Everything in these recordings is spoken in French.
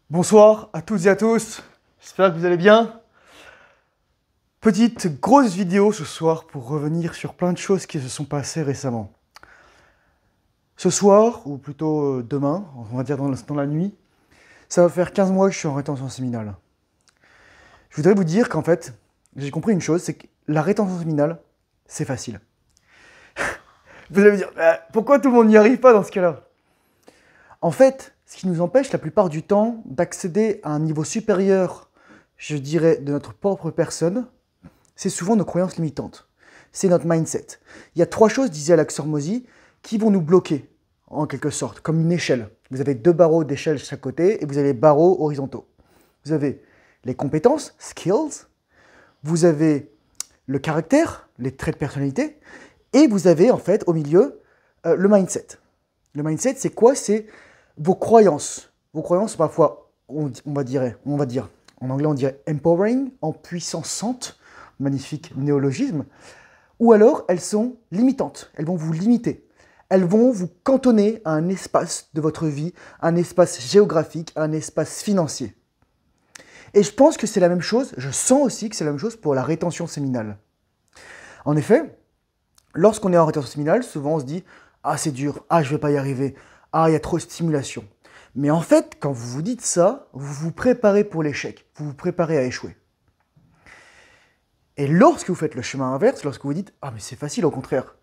Bonsoir à toutes et à tous, j'espère que vous allez bien. Petite grosse vidéo ce soir pour revenir sur plein de choses qui se sont passées récemment. Ce soir, ou plutôt demain, on va dire dans la nuit, ça va faire 15 mois que je suis en rétention séminale. Je voudrais vous dire qu'en fait, j'ai compris une chose, c'est que la rétention séminale, c'est facile. Vous allez me dire, pourquoi tout le monde n'y arrive pas dans ce cas-là? En fait, ce qui nous empêche la plupart du temps d'accéder à un niveau supérieur, je dirais, de notre propre personne, c'est souvent nos croyances limitantes. C'est notre mindset. Il y a trois choses, disait Alex Hormozy, qui vont nous bloquer, en quelque sorte, comme une échelle. Vous avez deux barreaux d'échelle de chaque côté et vous avez les barreaux horizontaux. Vous avez les compétences, skills, vous avez le caractère, les traits de personnalité, et vous avez en fait au milieu le mindset. Le mindset, c'est quoi? C'est vos croyances. Vos croyances, parfois, on va dire, en anglais on dirait empowering, en puissançante, magnifique néologisme, ou alors elles sont limitantes, elles vont vous limiter. Elles vont vous cantonner à un espace de votre vie, un espace géographique, un espace financier. Et je pense que c'est la même chose, je sens aussi que c'est la même chose pour la rétention séminale. En effet, lorsqu'on est en rétention séminale, souvent on se dit « Ah, c'est dur, ah, je ne vais pas y arriver, ah, il y a trop de stimulation. » Mais en fait, quand vous vous dites ça, vous vous préparez pour l'échec, vous vous préparez à échouer. Et lorsque vous faites le chemin inverse, lorsque vous dites « Ah, mais c'est facile, au contraire.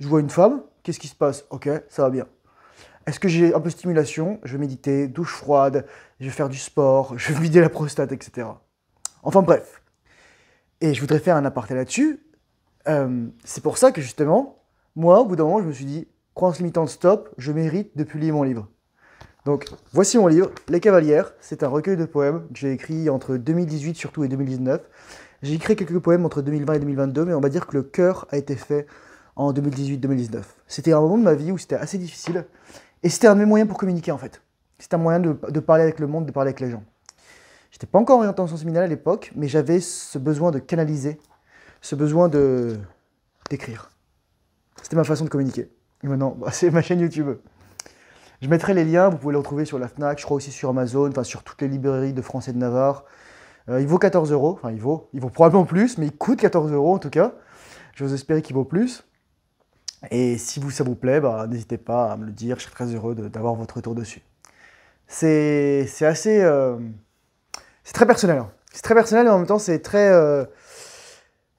Je vois une femme, qu'est-ce qui se passe? Ok, ça va bien. Est-ce que j'ai un peu de stimulation? Je vais méditer, douche froide, je vais faire du sport, je vais vider la prostate, etc. » Enfin bref. Et je voudrais faire un aparté là-dessus. C'est pour ça que justement, moi, au bout d'un moment, je me suis dit « Croyance limitante, stop, je mérite de publier mon livre. » Donc, voici mon livre, Les Cavalières. C'est un recueil de poèmes que j'ai écrit entre 2018 surtout et 2019. J'ai écrit quelques poèmes entre 2020 et 2022, mais on va dire que le cœur a été fait en 2018-2019. C'était un moment de ma vie où c'était assez difficile, et c'était un de mes moyens pour communiquer en fait. C'était un moyen de parler avec le monde, de parler avec les gens. J'étais pas encore en rétention séminale à l'époque, mais j'avais ce besoin de canaliser, ce besoin d'écrire. C'était ma façon de communiquer. Et maintenant, c'est ma chaîne YouTube. Je mettrai les liens, vous pouvez le retrouver sur la Fnac, je crois aussi sur Amazon, enfin sur toutes les librairies de France et de Navarre. Il vaut 14 €, enfin il vaut probablement plus, mais il coûte 14 € en tout cas. J'ose espérer qu'il vaut plus. Et si ça vous plaît, n'hésitez pas à me le dire, je serai très heureux d'avoir votre retour dessus. C'est assez... c'est très personnel. Hein. C'est très personnel, mais en même temps c'est très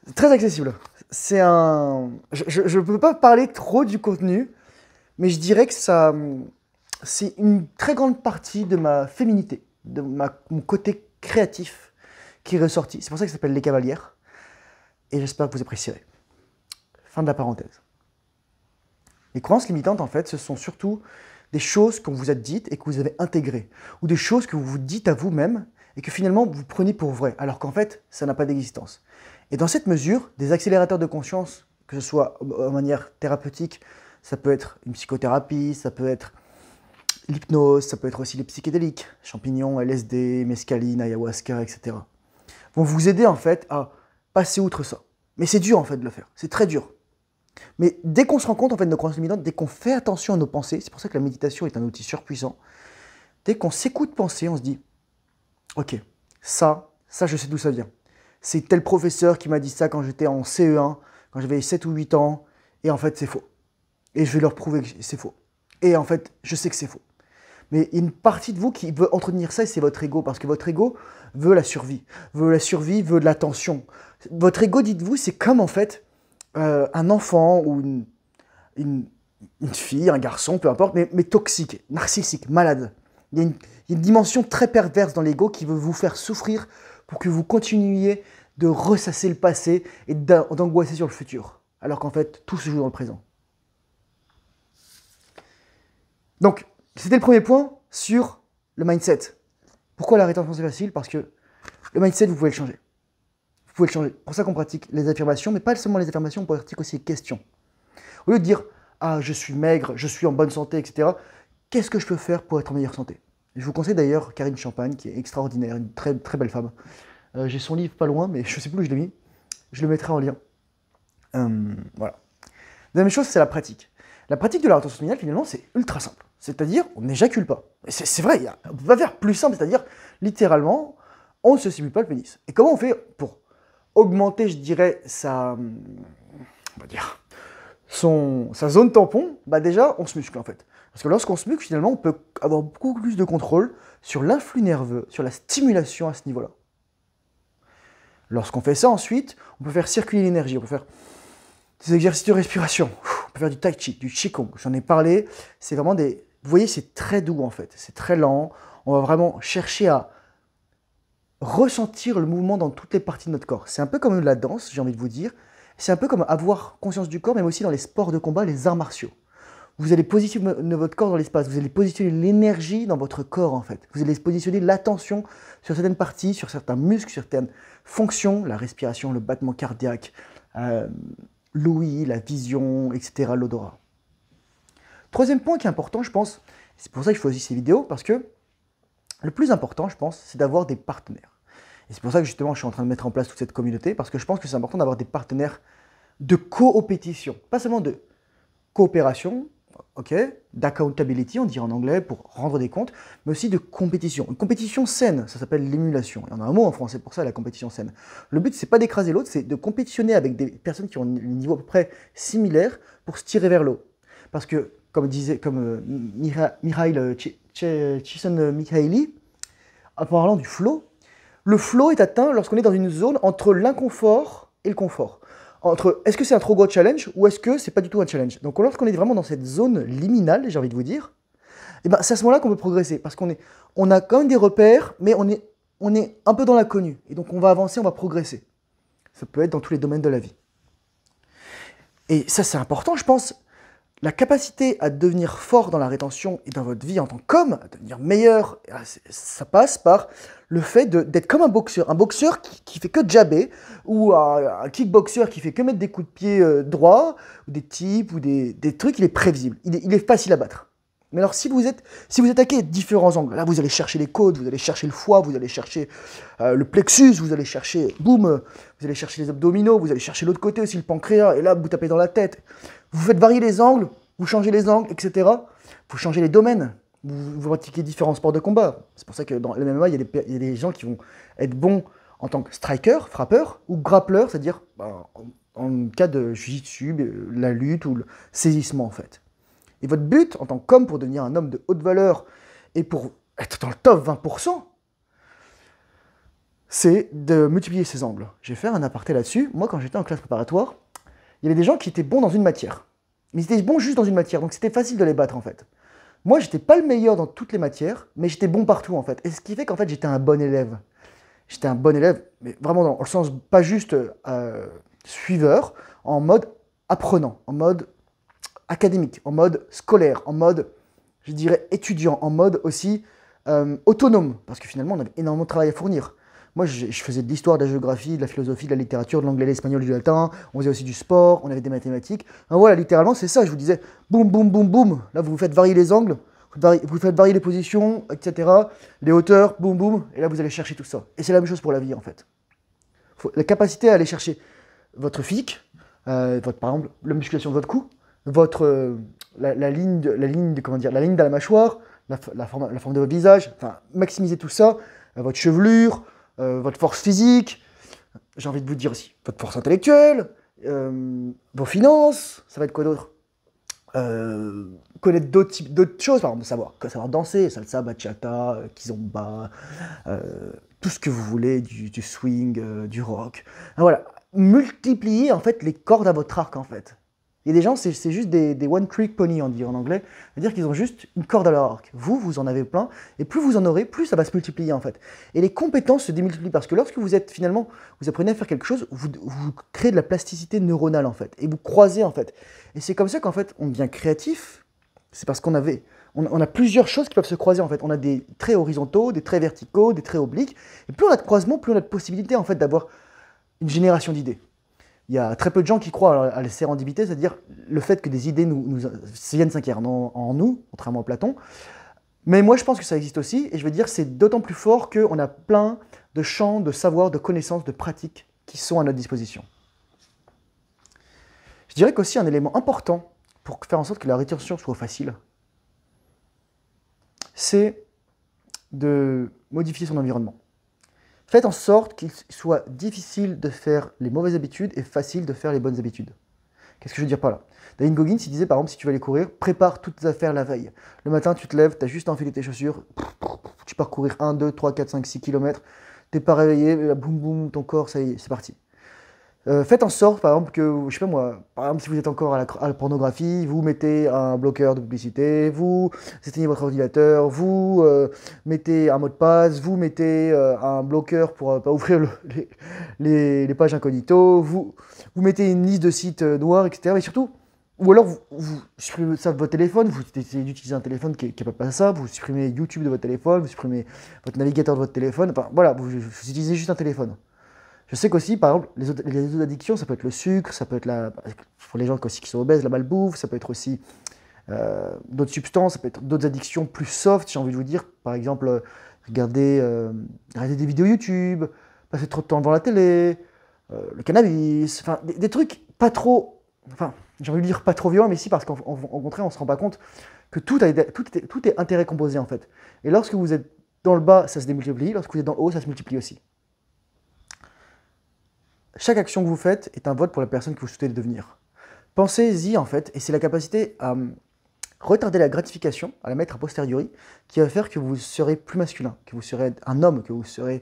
accessible. C'est un... Je ne peux pas parler trop du contenu, mais je dirais que c'est une très grande partie de ma féminité, de mon côté créatif qui est ressorti. C'est pour ça que ça s'appelle Les Cavalières. Et j'espère que vous apprécierez. Fin de la parenthèse. Les croyances limitantes, en fait, ce sont surtout des choses qu'on vous a dites et que vous avez intégrées. Ou des choses que vous vous dites à vous-même et que finalement vous prenez pour vrai, alors qu'en fait, ça n'a pas d'existence. Et dans cette mesure, des accélérateurs de conscience, que ce soit de manière thérapeutique, ça peut être une psychothérapie, ça peut être l'hypnose, ça peut être aussi les psychédéliques, champignons, LSD, mescaline, ayahuasca, etc. Vont vous aider en fait à passer outre ça. Mais c'est dur en fait de le faire, c'est très dur. Mais dès qu'on se rend compte en fait de nos croyances limitantes, dès qu'on fait attention à nos pensées, c'est pour ça que la méditation est un outil surpuissant, dès qu'on s'écoute penser, on se dit « Ok, ça je sais d'où ça vient. C'est tel professeur qui m'a dit ça quand j'étais en CE1, quand j'avais 7 ou 8 ans, et en fait c'est faux. Et je vais leur prouver que c'est faux. Et en fait, je sais que c'est faux. » Mais il y a une partie de vous qui veut entretenir ça, et c'est votre ego, parce que votre ego veut la survie, veut de l'attention. Votre ego, dites-vous, c'est comme en fait un enfant ou une fille, un garçon, peu importe, mais toxique, narcissique, malade. Il y a une dimension très perverse dans l'ego qui veut vous faire souffrir pour que vous continuiez de ressasser le passé et d'angoisser sur le futur. Alors qu'en fait, tout se joue dans le présent. Donc, c'était le premier point sur le mindset. Pourquoi la rétention c'est facile? Parce que le mindset, vous pouvez le changer. Vous pouvez le changer. C'est pour ça qu'on pratique les affirmations, mais pas seulement les affirmations, on pratique aussi les questions. Au lieu de dire « Ah, je suis maigre, je suis en bonne santé, etc. » Qu'est-ce que je peux faire pour être en meilleure santé? Je vous conseille d'ailleurs Karine Champagne, qui est extraordinaire, une très, très belle femme. J'ai son livre pas loin, mais je ne sais plus où je l'ai mis. Je le mettrai en lien. Voilà. La deuxième chose, c'est la pratique. La pratique de la rétention spinale, finalement, c'est ultra simple. C'est-à-dire, on n'éjacule pas. C'est vrai, on ne peut pas faire plus simple, c'est-à-dire, littéralement, on ne se stimule pas le pénis. Et comment on fait pour augmenter, je dirais, on va dire, sa zone tampon? Bah déjà, on se muscle en fait. Parce que lorsqu'on se muscle, finalement, on peut avoir beaucoup plus de contrôle sur l'influx nerveux, sur la stimulation à ce niveau-là. Lorsqu'on fait ça ensuite, on peut faire circuler l'énergie, on peut faire des exercices de respiration, on peut faire du tai chi, du qigong, j'en ai parlé, c'est vraiment des... Vous voyez, c'est très doux en fait, c'est très lent, on va vraiment chercher à ressentir le mouvement dans toutes les parties de notre corps. C'est un peu comme la danse, j'ai envie de vous dire, c'est un peu comme avoir conscience du corps, mais aussi dans les sports de combat, les arts martiaux. Vous allez positionner votre corps dans l'espace, vous allez positionner l'énergie dans votre corps en fait. Vous allez positionner l'attention sur certaines parties, sur certains muscles, sur certaines fonctions, la respiration, le battement cardiaque, l'ouïe, la vision, etc., l'odorat. Troisième point qui est important, je pense, c'est pour ça que je fais aussi ces vidéos, parce que le plus important, je pense, c'est d'avoir des partenaires. Et c'est pour ça que justement, je suis en train de mettre en place toute cette communauté, parce que je pense que c'est important d'avoir des partenaires de coopétition, pas seulement de coopération, ok, d'accountability, on dirait en anglais, pour rendre des comptes, mais aussi de compétition. Une compétition saine, ça s'appelle l'émulation. Il y en a un mot en français pour ça, la compétition saine. Le but, c'est pas d'écraser l'autre, c'est de compétitionner avec des personnes qui ont un niveau à peu près similaire pour se tirer vers l'eau. Parce que, comme Mihail Csikszentmihalyi, en parlant du flow, le flow est atteint lorsqu'on est dans une zone entre l'inconfort et le confort. Entre est-ce que c'est un trop gros challenge ou est-ce que c'est pas du tout un challenge. Donc lorsqu'on est vraiment dans cette zone liminale, j'ai envie de vous dire, eh ben, c'est à ce moment-là qu'on peut progresser. Parce on a quand même des repères, mais on est un peu dans l'inconnu. Et donc on va avancer, on va progresser. Ça peut être dans tous les domaines de la vie. Et ça, c'est important, je pense. La capacité à devenir fort dans la rétention et dans votre vie en tant qu'homme, à devenir meilleur, ça passe par le fait d'être comme un boxeur qui fait que jabber, ou un kickboxer qui fait que mettre des coups de pied droits, ou des tips, ou des trucs, il est prévisible, il est facile à battre. Mais alors si vous attaquez différents angles, là vous allez chercher les côtes, vous allez chercher le foie, vous allez chercher le plexus, vous allez chercher, boum, vous allez chercher les abdominaux, vous allez chercher l'autre côté aussi, le pancréas, et là vous tapez dans la tête. Vous faites varier les angles, vous changez les angles, etc. Vous changez les domaines, vous pratiquez différents sports de combat. C'est pour ça que dans le MMA, il y a des gens qui vont être bons en tant que striker, frappeur, ou grappleur, c'est-à-dire en cas de jiu-jitsu, la lutte ou le saisissement en fait. Et votre but en tant qu'homme pour devenir un homme de haute valeur et pour être dans le top 20%, c'est de multiplier ses angles. Je vais faire un aparté là-dessus. Moi, quand j'étais en classe préparatoire, il y avait des gens qui étaient bons dans une matière. Mais ils étaient bons juste dans une matière, donc c'était facile de les battre en fait. Moi, j'étais pas le meilleur dans toutes les matières, mais j'étais bon partout en fait. Et ce qui fait qu'en fait, j'étais un bon élève. J'étais un bon élève, mais vraiment dans le sens pas juste suiveur, en mode apprenant, en mode académique, en mode scolaire, en mode, je dirais, étudiant, en mode aussi autonome, parce que finalement, on avait énormément de travail à fournir. Moi, je faisais de l'histoire, de la géographie, de la philosophie, de la littérature, de l'anglais, l'espagnol, du latin, on faisait aussi du sport, on avait des mathématiques. Alors voilà, littéralement, c'est ça, je vous disais, boum, boum, boum, boum, là, vous faites varier les angles, vous faites varier les positions, etc., les hauteurs, boum, boum, et là, vous allez chercher tout ça. Et c'est la même chose pour la vie, en fait. La capacité à aller chercher votre physique, par exemple, la musculation de votre cou, la ligne de la mâchoire, la forme de votre visage, enfin, maximiser tout ça, votre chevelure, votre force physique, j'ai envie de vous dire aussi, votre force intellectuelle, vos finances, ça va être quoi d'autre? Connaître d'autres choses, par exemple, savoir danser, salsa, bachata, kizomba, tout ce que vous voulez, du swing, du rock. Voilà, multiplier en fait les cordes à votre arc en fait. Il y a des gens, c'est juste des one-trick pony, on dit en anglais. C'est-à-dire qu'ils ont juste une corde à leur arc. Vous en avez plein, et plus vous en aurez, plus ça va se multiplier en fait. Et les compétences se démultiplient, parce que lorsque vous êtes finalement, vous apprenez à faire quelque chose, vous créez de la plasticité neuronale en fait, et vous croisez en fait. Et c'est comme ça qu'en fait, on devient créatif, c'est parce qu'on a plusieurs choses qui peuvent se croiser en fait. On a des traits horizontaux, des traits verticaux, des traits obliques, et plus on a de croisements, plus on a de possibilités en fait d'avoir une génération d'idées. Il y a très peu de gens qui croient à la sérendipité, c'est-à-dire le fait que des idées viennent s'incarner en nous, contrairement à Platon. Mais moi, je pense que ça existe aussi, et je veux dire, c'est d'autant plus fort qu'on a plein de champs, de savoirs, de connaissances, de pratiques qui sont à notre disposition. Je dirais qu'aussi un élément important pour faire en sorte que la rétention soit facile, c'est de modifier son environnement. Faites en sorte qu'il soit difficile de faire les mauvaises habitudes et facile de faire les bonnes habitudes. Qu'est-ce que je veux dire par là? David Goggins, il disait par exemple, si tu veux aller courir, prépare toutes tes affaires la veille. Le matin, tu te lèves, tu as juste enfilé tes chaussures, tu pars courir 1, 2, 3, 4, 5, 6 km, t'es pas réveillé, boum boum, ton corps, ça y est, c'est parti. Faites en sorte, par exemple, que, je sais pas moi, par exemple, si vous êtes encore à la pornographie, vous mettez un bloqueur de publicité, vous éteignez votre ordinateur, vous mettez un mot de passe, vous mettez un bloqueur pour pas ouvrir les pages incognito, vous mettez une liste de sites noirs, etc. Mais surtout, ou alors vous supprimez ça de votre téléphone, vous essayez d'utiliser un téléphone qui est capable de ça, vous supprimez YouTube de votre téléphone, vous supprimez votre navigateur de votre téléphone, enfin voilà, vous utilisez juste un téléphone. Je sais qu'aussi, par exemple, les autres addictions, ça peut être le sucre, ça peut être pour les gens aussi qui sont obèses, la malbouffe, ça peut être aussi d'autres substances, ça peut être d'autres addictions plus soft, j'ai envie de vous dire. Par exemple, regarder des vidéos YouTube, passer trop de temps devant la télé, le cannabis, enfin, des trucs pas trop, enfin, j'ai envie de dire pas trop violents, mais si, parce qu'en contraire, on ne se rend pas compte que tout est intérêt composé, en fait. Et lorsque vous êtes dans le bas, ça se démultiplie, lorsque vous êtes dans le haut, ça se multiplie aussi. Chaque action que vous faites est un vote pour la personne que vous souhaitez devenir. Pensez-y en fait, et c'est la capacité à retarder la gratification, à la mettre a posteriori, qui va faire que vous serez plus masculin, que vous serez un homme, que vous serez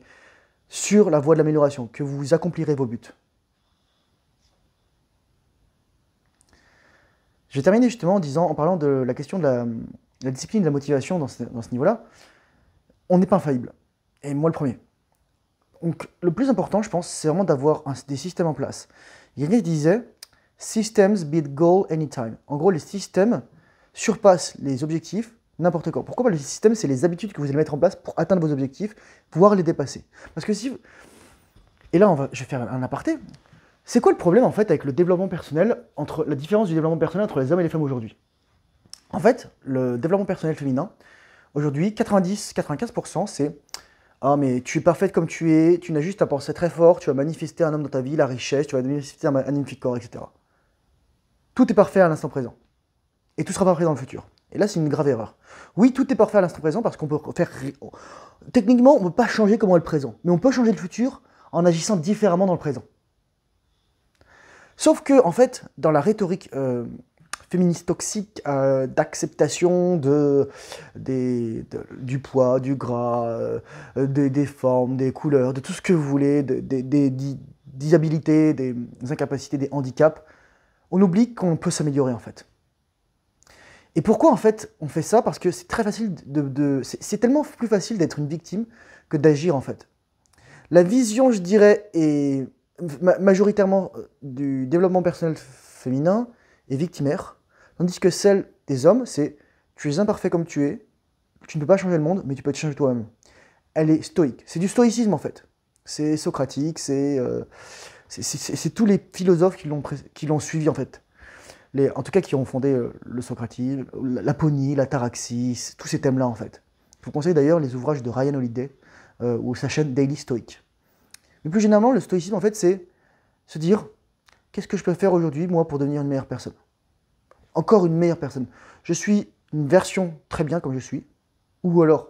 sur la voie de l'amélioration, que vous accomplirez vos buts. Je vais terminer justement en parlant de la question de la discipline et de la motivation dans ce niveau-là. On n'est pas infaillible, et moi le premier. Donc, le plus important, je pense, c'est vraiment d'avoir des systèmes en place. Il y a quelqu'un qui disait « Systems beat goal anytime ». En gros, les systèmes surpassent les objectifs n'importe quand. Pourquoi? Parce que les systèmes, c'est les habitudes que vous allez mettre en place pour atteindre vos objectifs, pouvoir les dépasser. Parce que si... Et là, je vais faire un aparté. C'est quoi le problème, en fait, avec le développement personnel, la différence du développement personnel entre les hommes et les femmes aujourd'hui? En fait, le développement personnel féminin, aujourd'hui, 90-95%, c'est... Ah, mais tu es parfaite comme tu es, tu n'as juste à penser très fort, tu vas manifester un homme dans ta vie, la richesse, tu vas manifester un magnifique corps, etc. Tout est parfait à l'instant présent. Et tout sera parfait dans le futur. Et là, c'est une grave erreur. Oui, tout est parfait à l'instant présent parce qu'on peut faire... Techniquement, on ne peut pas changer comment est le présent. Mais on peut changer le futur en agissant différemment dans le présent. Sauf que, en fait, dans la rhétorique féministe toxique d'acceptation du poids, du gras, des formes, des couleurs, de tout ce que vous voulez, des disabilités, des incapacités, des handicaps, on oublie qu'on peut s'améliorer en fait. Et pourquoi en fait on fait ça? Parce que c'est très facile c'est tellement plus facile d'être une victime que d'agir en fait. La vision, je dirais, est majoritairement du développement personnel féminin est victimaire. Tandis que celle des hommes, c'est tu es imparfait comme tu es, tu ne peux pas changer le monde, mais tu peux te changer toi-même. Elle est stoïque. C'est du stoïcisme en fait. C'est socratique, c'est tous les philosophes qui l'ont suivi en fait. En tout cas qui ont fondé le socratisme, l'aponie, l'ataraxie, tous ces thèmes-là en fait. Je vous conseille d'ailleurs les ouvrages de Ryan Holiday ou sa chaîne Daily Stoic. Mais plus généralement, le stoïcisme en fait, c'est se dire qu'est-ce que je peux faire aujourd'hui moi pour devenir une meilleure personne? Encore une meilleure personne. Je suis une version très bien comme je suis, ou alors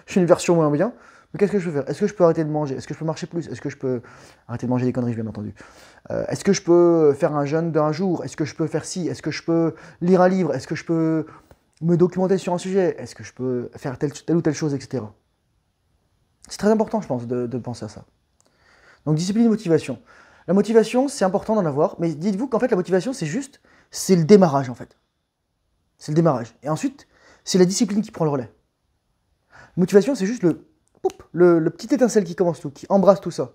je suis une version moins bien, mais qu'est-ce que je peux faire? Est-ce que je peux arrêter de manger? Est-ce que je peux marcher plus? Est-ce que je peux arrêter de manger des conneries, bien entendu? Est-ce que je peux faire un jeûne d'un jour? Est-ce que je peux faire ci? Est-ce que je peux lire un livre? Est-ce que je peux me documenter sur un sujet? Est-ce que je peux faire telle ou telle chose, etc. C'est très important, je pense, de penser à ça. Donc discipline et motivation. La motivation, c'est important d'en avoir, mais dites-vous qu'en fait la motivation, c'est le démarrage en fait. C'est le démarrage. Et ensuite, c'est la discipline qui prend le relais. Motivation, c'est juste le petit étincelle qui commence tout, qui embrasse tout ça.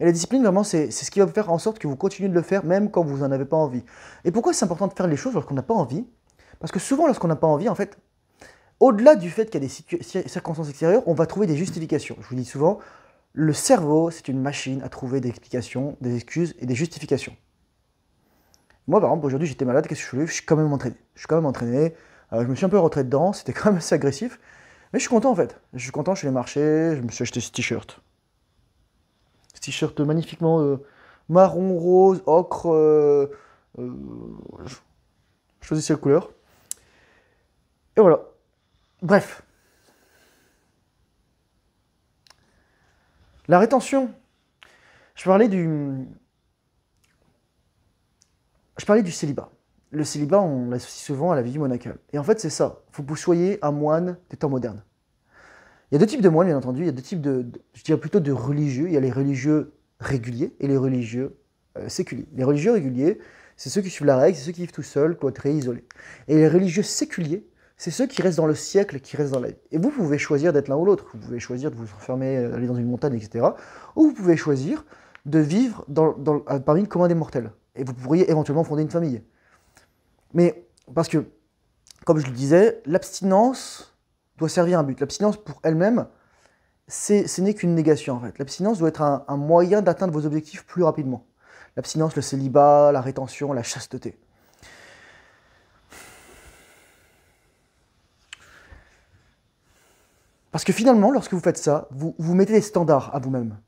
Et la discipline, vraiment, c'est ce qui va faire en sorte que vous continuez de le faire même quand vous n'en avez pas envie. Et pourquoi c'est important de faire les choses lorsqu'on n'a pas envie? Parce que souvent, lorsqu'on n'a pas envie, en fait, au-delà du fait qu'il y a des circonstances extérieures, on va trouver des justifications. Je vous dis souvent, le cerveau, c'est une machine à trouver des explications, des excuses et des justifications. Moi, par exemple, aujourd'hui, j'étais malade, qu'est-ce que je fais? Je suis quand même entraîné. Je me suis un peu rentré dedans, c'était quand même assez agressif. Mais je suis content, en fait. Je suis content, je suis allé marcher, je me suis acheté ce t-shirt. Ce t-shirt magnifiquement marron, rose, ocre. choisissez la couleur. Et voilà. Bref. La rétention. Je parlais du célibat. Le célibat, on l'associe souvent à la vie monacale. Et en fait, c'est ça. Il faut que vous soyez un moine des temps modernes. Il y a deux types de moines, bien entendu. Il y a deux types je dirais plutôt de religieux. Il y a les religieux réguliers et les religieux séculiers. Les religieux réguliers, c'est ceux qui suivent la règle, c'est ceux qui vivent tout seuls, cloîtrés, isolés. Et les religieux séculiers, c'est ceux qui restent dans le siècle, qui restent dans la vie. Et vous pouvez choisir d'être l'un ou l'autre. Vous pouvez choisir de vous enfermer, aller dans une montagne, etc. Ou vous pouvez choisir de vivre parmi le commun des mortels. Et vous pourriez éventuellement fonder une famille. Mais parce que, comme je le disais, l'abstinence doit servir un but. L'abstinence pour elle-même, ce n'est qu'une négation en fait. L'abstinence doit être un moyen d'atteindre vos objectifs plus rapidement. L'abstinence, le célibat, la rétention, la chasteté. Parce que finalement, lorsque vous faites ça, vous mettez des standards à vous-même.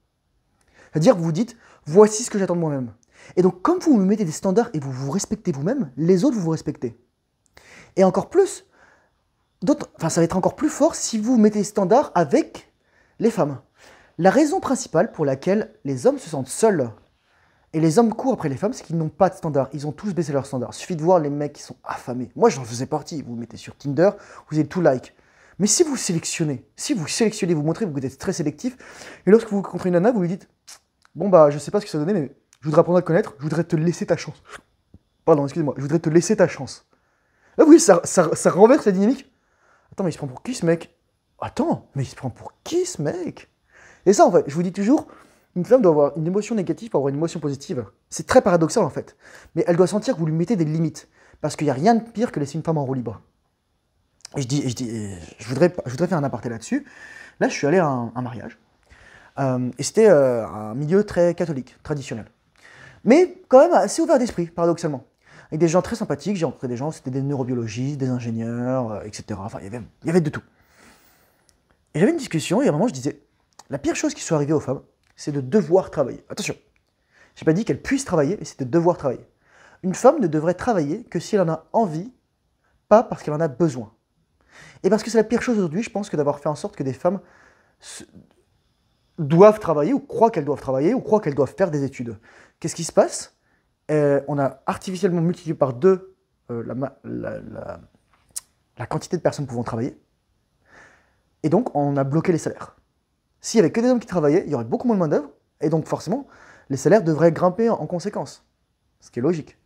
C'est-à-dire que vous vous dites, voici ce que j'attends de moi-même. Et donc, comme vous mettez des standards et vous vous respectez vous-même, les autres vous respectez. Et encore plus, ça va être encore plus fort si vous mettez des standards avec les femmes. La raison principale pour laquelle les hommes se sentent seuls et les hommes courent après les femmes, c'est qu'ils n'ont pas de standards. Ils ont tous baissé leurs standards. Il suffit de voir les mecs qui sont affamés. Moi, j'en faisais partie. Vous mettez sur Tinder, vous avez tout like. Mais si vous sélectionnez, vous montrez que vous êtes très sélectif, et lorsque vous rencontrez une nana, vous lui dites « Bon, bah, je sais pas ce que ça donnait, mais je voudrais apprendre à te connaître, je voudrais te laisser ta chance. » Pardon, excusez-moi, je voudrais te laisser ta chance. Là, vous voyez, ça renverse la dynamique. Attends, mais il se prend pour qui, ce mec? Attends, mais il se prend pour qui, ce mec? Et ça, en fait, je vous dis toujours, une femme doit avoir une émotion négative pour avoir une émotion positive. C'est très paradoxal, en fait. Mais elle doit sentir que vous lui mettez des limites. Parce qu'il n'y a rien de pire que laisser une femme en roue libre. Et je voudrais faire un aparté là-dessus. Là, je suis allé à un mariage. Et c'était un milieu très catholique, traditionnel. Mais quand même assez ouvert d'esprit, paradoxalement. Avec des gens très sympathiques, j'ai rencontré des gens, c'était des neurobiologistes, des ingénieurs, etc. Enfin, il y avait de tout. Et j'avais une discussion, et à un moment, je disais, la pire chose qui soit arrivée aux femmes, c'est de devoir travailler. Attention, je n'ai pas dit qu'elles puissent travailler, mais c'est de devoir travailler. Une femme ne devrait travailler que si elle en a envie, pas parce qu'elle en a besoin. Et parce que c'est la pire chose aujourd'hui, je pense, que d'avoir fait en sorte que des femmes doivent travailler, ou croient qu'elles doivent travailler, ou croient qu'elles doivent faire des études. Qu'est-ce qui se passe? On a artificiellement multiplié par 2 la quantité de personnes pouvant travailler, et donc on a bloqué les salaires. S'il n'y avait que des hommes qui travaillaient, il y aurait beaucoup moins de main-d'œuvre, et donc forcément, les salaires devraient grimper en conséquence, ce qui est logique.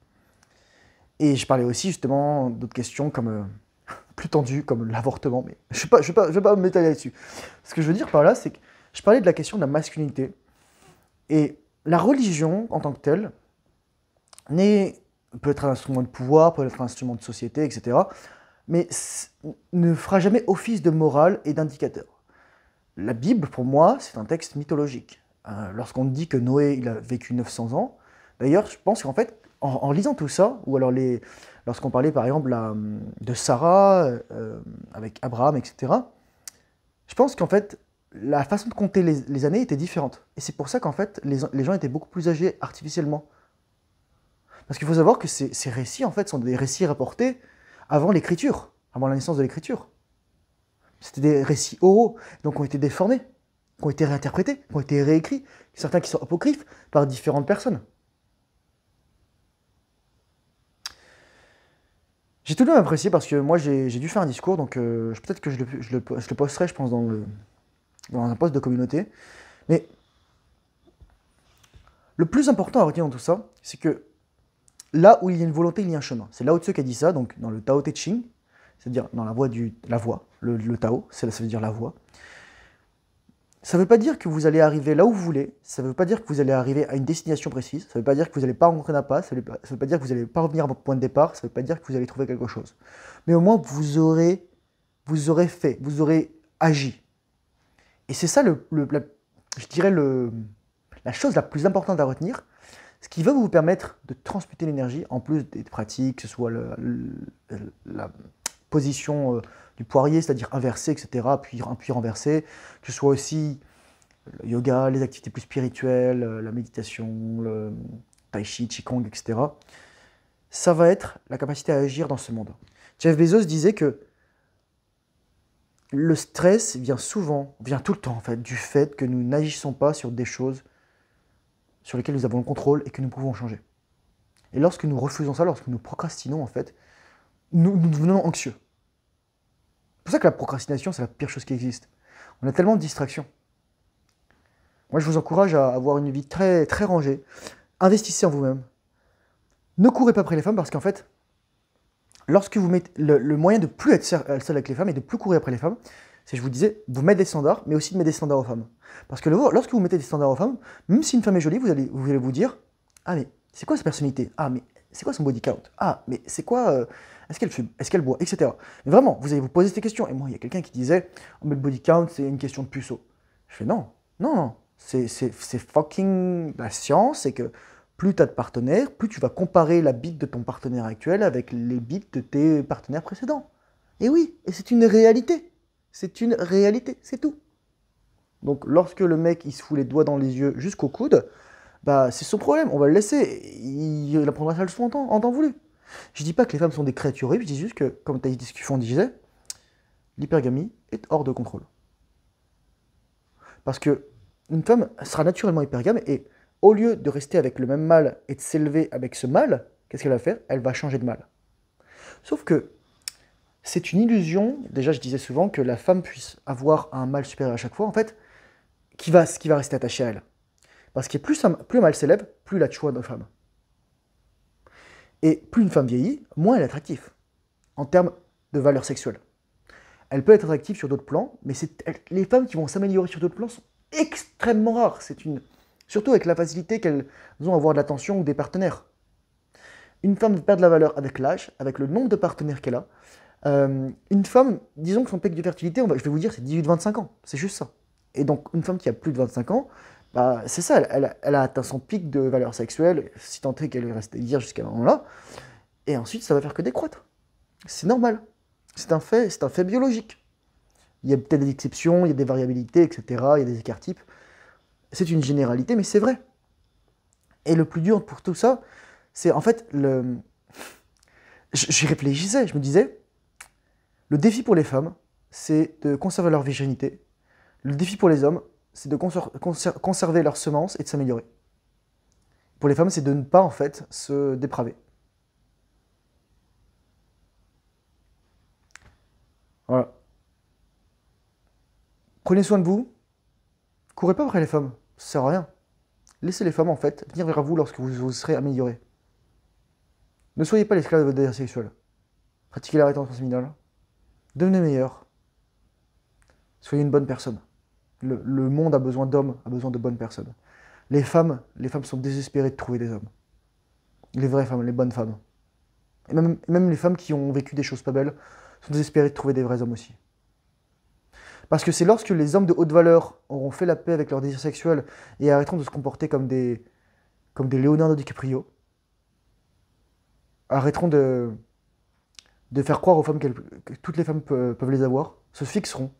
Et je parlais aussi justement d'autres questions comme plus tendues, comme l'avortement, mais je ne vais pas m'étaler là-dessus. Ce que je veux dire par là, c'est que je parlais de la question de la masculinité, et la religion en tant que telle peut être un instrument de pouvoir, peut être un instrument de société, etc., mais ne fera jamais office de morale et d'indicateur. La Bible, pour moi, c'est un texte mythologique. Lorsqu'on dit que Noé il a vécu 900 ans, d'ailleurs, je pense qu'en fait, en lisant tout ça, ou alors lorsqu'on parlait par exemple de Sarah avec Abraham, etc., je pense qu'en fait, la façon de compter les années était différente. Et c'est pour ça qu'en fait, les gens étaient beaucoup plus âgés artificiellement. Parce qu'il faut savoir que ces récits, en fait, sont des récits rapportés avant l'écriture, avant la naissance de l'écriture. C'était des récits oraux, donc ont été déformés, qui ont été réinterprétés, qui ont été réécrits, certains qui sont apocryphes, par différentes personnes. J'ai tout de même apprécié parce que moi, j'ai dû faire un discours, donc peut-être que je le posterai, je pense, dans un post de communauté. Mais le plus important à retenir dans tout ça, c'est que là où il y a une volonté, il y a un chemin. C'est Lao Tzu qui a dit ça, donc dans le Tao Te Ching, c'est-à-dire dans la voie, le Tao, ça veut dire la voie. Ça ne veut pas dire que vous allez arriver là où vous voulez, ça ne veut pas dire que vous allez arriver à une destination précise, ça ne veut pas dire que vous n'allez pas rencontrer d'appât, ça ne veut pas dire que vous n'allez pas revenir à votre point de départ, ça ne veut pas dire que vous allez trouver quelque chose. Mais au moins, vous aurez fait, vous aurez agi. Et c'est ça, je dirais, la chose la plus importante à retenir, ce qui va vous permettre de transmuter l'énergie, en plus des pratiques, que ce soit la position du poirier, c'est-à-dire inversé, etc., puis renversé, que ce soit aussi le yoga, les activités plus spirituelles, la méditation, le tai chi, qigong, etc. ça va être la capacité à agir dans ce monde. Jeff Bezos disait que le stress vient tout le temps en fait, du fait que nous n'agissons pas sur des choses sur lesquelles nous avons le contrôle et que nous pouvons changer. Et lorsque nous refusons ça, lorsque nous procrastinons en fait, nous devenons anxieux. C'est pour ça que la procrastination, c'est la pire chose qui existe. On a tellement de distractions. Moi, je vous encourage à avoir une vie très, très rangée. Investissez en vous-même. Ne courez pas après les femmes parce qu'en fait, lorsque vous mettez le moyen de plus être seul avec les femmes et de plus courir après les femmes, c'est, je vous disais, vous mettez des standards, mais aussi de mettre des standards aux femmes. Parce que lorsque vous mettez des standards aux femmes, même si une femme est jolie, vous allez vous dire, ah mais c'est quoi sa personnalité? Ah mais c'est quoi son body count? Ah mais c'est quoi, est-ce qu'elle fume? Est-ce qu'elle boit? Etc. Mais vraiment, vous allez vous poser ces questions. Et moi, il y a quelqu'un qui disait, oh mais le body count, c'est une question de puceau. Je fais non, non, non. C'est fucking la science, c'est que plus tu as de partenaires, plus tu vas comparer la bite de ton partenaire actuel avec les bites de tes partenaires précédents. Et oui, et c'est une réalité. C'est une réalité, c'est tout. Donc lorsque le mec il se fout les doigts dans les yeux jusqu'au coude, bah c'est son problème, on va le laisser. Il apprendra sa leçon en temps voulu. Je dis pas que les femmes sont des créatures horribles, je dis juste que, comme ta discussion disait, l'hypergamie est hors de contrôle. Parce que une femme sera naturellement hypergame et au lieu de rester avec le même mâle et de s'élever avec ce mâle, qu'est-ce qu'elle va faire? Elle va changer de mâle. Sauf que c'est une illusion, déjà je disais souvent que la femme puisse avoir un mâle supérieur à chaque fois, en fait, qui va rester attaché à elle. Parce que plus un mâle s'élève, plus il a de choix de femme. Et plus une femme vieillit, moins elle est attractive, en termes de valeur sexuelle. Elle peut être attractive sur d'autres plans, mais les femmes qui vont s'améliorer sur d'autres plans sont extrêmement rares. Surtout avec la facilité qu'elles ont à avoir de l'attention ou des partenaires. Une femme perd de la valeur avec l'âge, avec le nombre de partenaires qu'elle a. Une femme, disons que son pic de fertilité, je vais vous dire, c'est 18-25 ans. C'est juste ça. Et donc, une femme qui a plus de 25 ans, bah, c'est ça, elle a atteint son pic de valeur sexuelle, si tant est qu'elle est restée vierge jusqu'à ce moment-là. Et ensuite, ça va faire que décroître. C'est normal. C'est un fait biologique. Il y a peut-être des exceptions, il y a des variabilités, etc. Il y a des écarts types. C'est une généralité, mais c'est vrai. Et le plus dur pour tout ça, c'est en fait J'y réfléchissais, je me disais, le défi pour les femmes, c'est de conserver leur virginité. Le défi pour les hommes, c'est de conserver leurs semences et de s'améliorer. Pour les femmes, c'est de ne pas, en fait, se dépraver. Voilà. Prenez soin de vous. Courez pas après les femmes, ça sert à rien. Laissez les femmes, en fait, venir vers vous lorsque vous serez amélioré. Ne soyez pas l'esclave de votre désir sexuel. Pratiquez la rétention séminale. Devenez meilleur. Soyez une bonne personne. Le monde a besoin d'hommes, a besoin de bonnes personnes. Les femmes sont désespérées de trouver des hommes. Les vraies femmes, les bonnes femmes. Et même les femmes qui ont vécu des choses pas belles sont désespérées de trouver des vrais hommes aussi. Parce que c'est lorsque les hommes de haute valeur auront fait la paix avec leur désir sexuel et arrêteront de se comporter comme des Leonardo DiCaprio, arrêteront de faire croire aux femmes que toutes les femmes peuvent les avoir, se fixeront,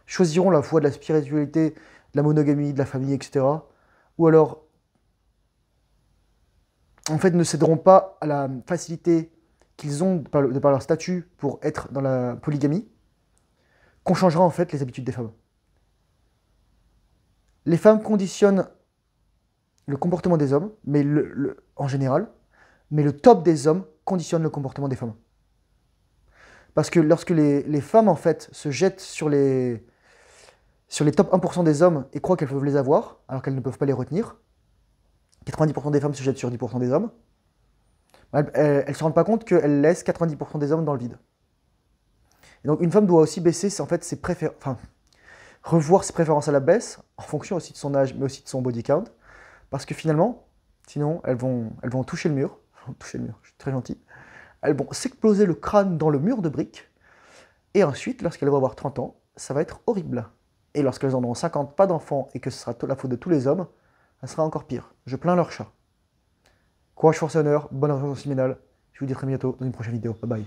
choisiront la voie de la spiritualité, de la monogamie, de la famille, etc. Ou alors, en fait, ne céderont pas à la facilité qu'ils ont de par leur statut pour être dans la polygamie, qu'on changera en fait les habitudes des femmes. Les femmes conditionnent le comportement des hommes, mais en général, mais le top des hommes conditionne le comportement des femmes. Parce que lorsque les femmes, en fait, se jettent sur les top 1% des hommes et croient qu'elles peuvent les avoir, alors qu'elles ne peuvent pas les retenir, 90% des femmes se jettent sur 10% des hommes, elles ne se rendent pas compte qu'elles laissent 90% des hommes dans le vide. Et donc une femme doit aussi baisser en fait, revoir ses préférences à la baisse, en fonction aussi de son âge, mais aussi de son body count, parce que finalement, sinon, elles vont toucher le mur, je suis très gentil, elles vont s'exploser le crâne dans le mur de briques, et ensuite, lorsqu'elles vont avoir 30 ans, ça va être horrible. Et lorsqu'elles en auront 50, pas d'enfants, et que ce sera la faute de tous les hommes, ça sera encore pire. Je plains leur chat. Courage, force et honneur, bonne rétention séminale. Je vous dis à très bientôt dans une prochaine vidéo. Bye bye.